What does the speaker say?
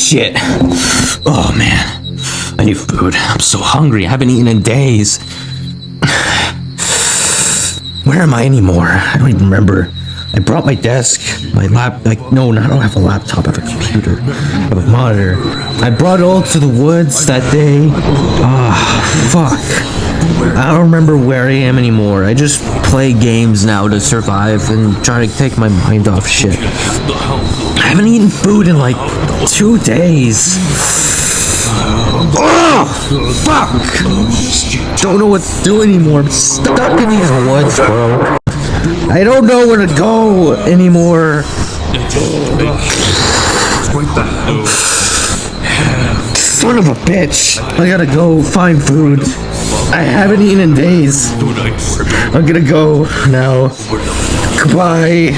Shit. Oh man, I need food. I'm so hungry. I haven't eaten in days. Where am I anymore? I don't even remember. I brought my desk, my no, I don't have a laptop. I have a computer. I have a monitor. I brought it all to the woods that day. Fuck. I don't remember where I am anymore. I just play games now to survive and try to take my mind off shit. I haven't eaten food in like 2 days. Fuck! Don't know what to do anymore. I'm stuck in these woods, bro. I don't know where to go anymore. Son of a bitch. I gotta go find food. I haven't eaten in days. I'm gonna go now. Goodbye.